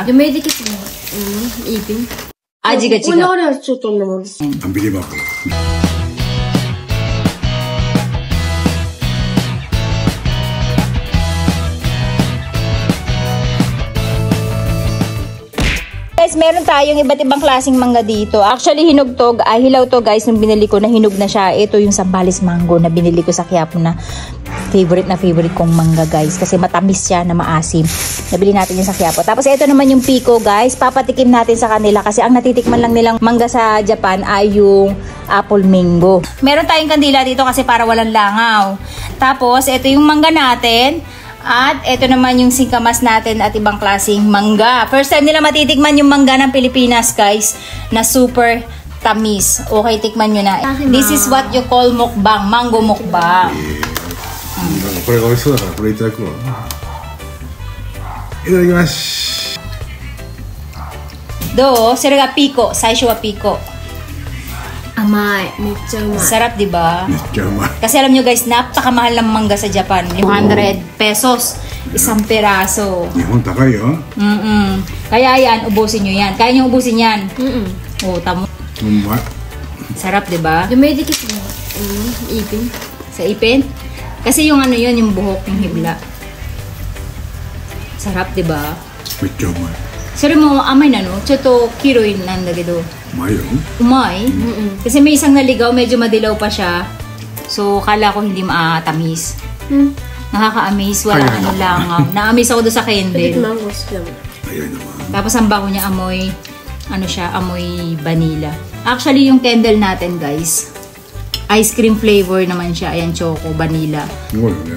でもできてるいいピン味が違う。このあれはちょっともです。アンビリバブル。Guys, meron tayong iba't ibang klaseng mangga dito. Actually, hinog to, hilaw to guys, nung binili ko na hinog na siya. Ito yung Zambales mango na binili ko sa Quiapo na favorite kong mangga guys. Kasi matamis siya na maasim. Nabili natin yung sa Quiapo. Tapos ito naman yung Pico guys. Papatikim natin sa kanila kasi ang natitikman lang nilang mangga sa Japan ay yung apple mango. Meron tayong kandila dito kasi para walang langaw. Tapos ito yung mangga natin. At ito naman yung singkamas natin at ibang klaseng mangga. First time nila matitikman yung mangga ng Pilipinas guys na super tamis. Okay, tikman nyo na. This is what you call mukbang. Mango mukbang. これが美味しそうだからこれいただくわ。いただきます。どう？それがピコ。最初はピコ。甘い。めっちゃうまい。Sarap, di ba? めっちゃうまい。Kasi alam nyo guys, napakamahal ng mangga sa Japan. 200 pesos. Isang peraso. 日本高いよ。Kaya yan, ubusin nyo yan. Kaya nyo ubusin yan. Oh, tamo. うまい。 Sarap, di ba? でもできてるいいピン Sa ipin? Kasi yung ano yun, yung buhok, yung hibla. Sarap, di ba? めっちゃうまい。それも甘いなの? ちょっと黄色いなんだけど。うまいよ。Umay? Kasi may isang naligaw, medyo madilaw pa siya. So, kala ko hindi maatamis. Nakaka-amaze, wala ano lang. Na-amaze ako doon sa candle. Tapos ang bango niya amoy, ano siya, amoy vanilla. Actually, yung candle natin guys, ice cream flavor naman siya. Ayan, choco, vanilla.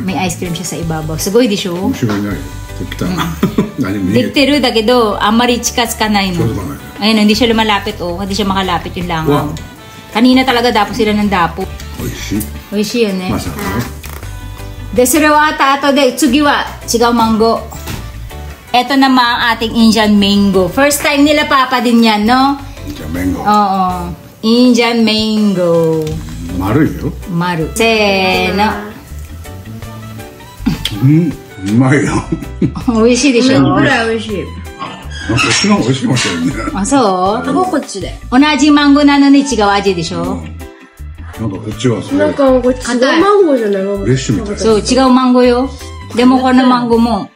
May ice cream siya sa ibabaw. Sugoi di siyo? 面白いない。何も見えて Dikteru da kedo, amari chikas ka na yun. Ayun, hindi siya lumalapit oh. Hindi siya makalapit yung langaw. Kanina talaga dapo sila ng dapo. 美味しい。 Oishi yun eh. まさかね。 Desire wa ata ato de, tsugi wa, chigaw mango. Ito naman ang ating Indian mango. First time nila papa din yan, no? じゃあ麺が。 Oo. Indian mango. 丸いよ。 Maru. Seno. うまいよ。 Oishi de siya. これは美味しい。なんかこっちの方が美味しいかもしれんね。 Ah, so? こっちで。 Onaji mango na no ni chigaw aji de siya. なんかこっちはすごい。なんかこれ違うマンゴーじゃないの？フレッシュみたい。 So, chigaw mango yo. Demo ko na mango mo.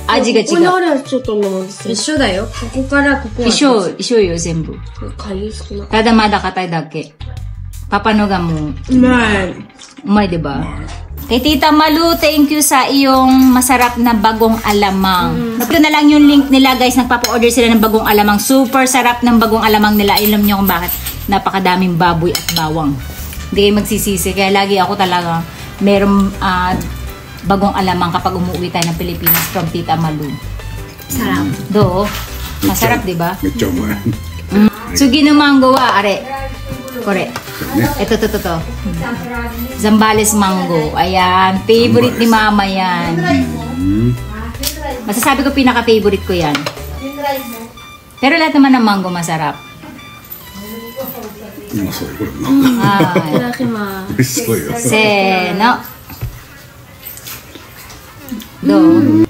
Aji ga この chigaw. あれはちょっとも一緒だよ。ここからここは。 Isho yo zenbu. かゆい少ない。 Tada mada katay dake. Papanoga mo. うまい。 Umay, diba? Kay Tita Malu, thank you sa iyong masarap na bagong alamang. Ito na lang yung link nila guys. Nagpapa-order sila ng bagong alamang. Super sarap ng bagong alamang nila. Alam nyo kung bakit. Napakadaming baboy at bawang. Hindi kayo magsisisi. Kaya lagi ako talaga merong bagong alamang kapag umuwi tayo ng Pilipinas from Tita Malu. Sarap. Do, masarap, diba? めっちゃうまい。 Tsugi no mango wa, are. Kore. Ito, to. Zambales mango. Ayan. Favorite ni mama yan. Masasabi ko pinaka-favorite ko yan. Pero lahat naman ng mango masarap. うまそうよこれも。 Ay. いただきま 美味しそうよ。 Seno. Do.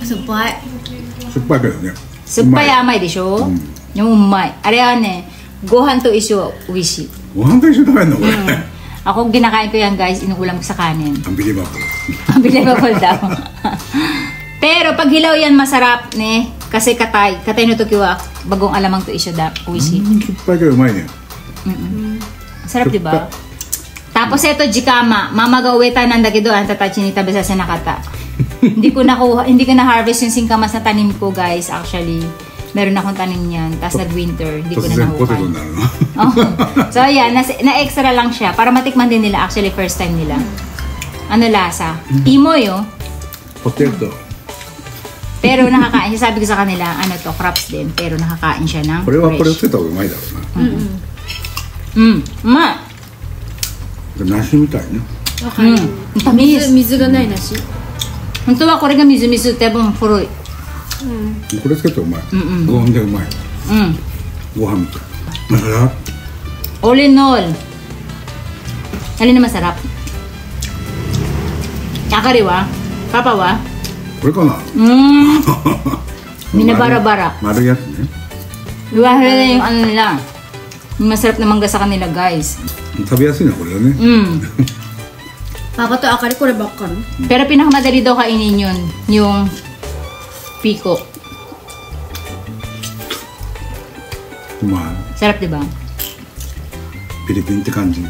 す。酸っぱい。しょっぱいけどね。 Suppay amay di sho? Yung umay. Are yan gohan to isyo uishi. ご飯と一緒に食べんのこれ。 Ako ginakain ko yan guys, inuulam ko sa kanin. アンビリバブル。 Unbelievable daw. Pero pag hilaw yan masarap ne. Kasi katay. Katay no toki wa bagong alamang to isyo da uishi. しょっぱいけどうまいね。 Sarap diba? Tapos ito jikama. Mama ga uweta nanda kido ang tatachi ni tabi sa sinakata. Hindi ko na harvest yung singkamas na tanim ko guys actually. Meron akong tanim niyan. Tapos nag-winter. Hindi ko 突 na 然ポテト nahukan. になるの。 Oh. So ayan, na-extra lang siya. Para matikman din nila. Actually, first time nila. Ano lasa? Imoy oh. ポテト。 Pero nakakain siya. Sabi ko sa kanila, ano to, crops din. Pero nakakain siya ng これはこれ fresh. つけた方がうまいだろうな。 Ma. 梨みたいね。水がないなし。 Honto wa kore ga mizu-mizu te bon furuy. これつけてうまい。ご飯でうまい。ご飯みたい。masarap. All in all. Alin na masarap? Kakari wa? Papa wa? これかな。Minabara-bara. Maru yat ne? Diba na yung ano nila. Yung masarap na mangga sa kanila, guys. Tabiyasu na ko ne. Papa to akari ko na bakkan. Pero pinakamadali daw kainin yun, yung piko. Ma, Sarap, diba? Philippine te kanji.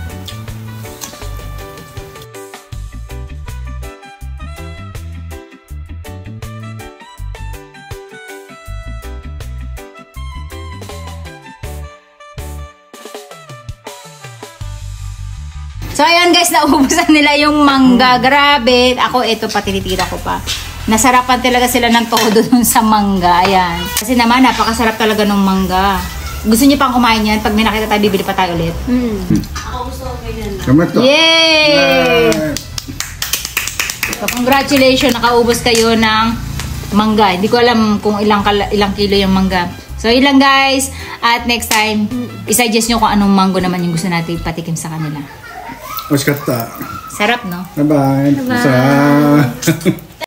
So, ayan guys, naubusan nila yung mangga. Grabe. Ako, ito pa, tinitira ko pa. Nasarapan talaga sila ng todo dun sa mangga. Ayan. Kasi naman, napakasarap talaga ng mangga. Gusto niyo pang kumain yan? Pag may nakita tayo, bibili pa tayo ulit. Ako gusto ko ganyan na. Kamat to. Yay! So, congratulations. Nakaubos kayo ng mangga. Hindi ko alam kung ilang kilo yung mangga. So, ilang guys. At next time, isuggest nyo kung anong mango naman yung gusto natin patikim sa kanila. Oshikatta. Sarap, no? Bye-bye. Bye-bye.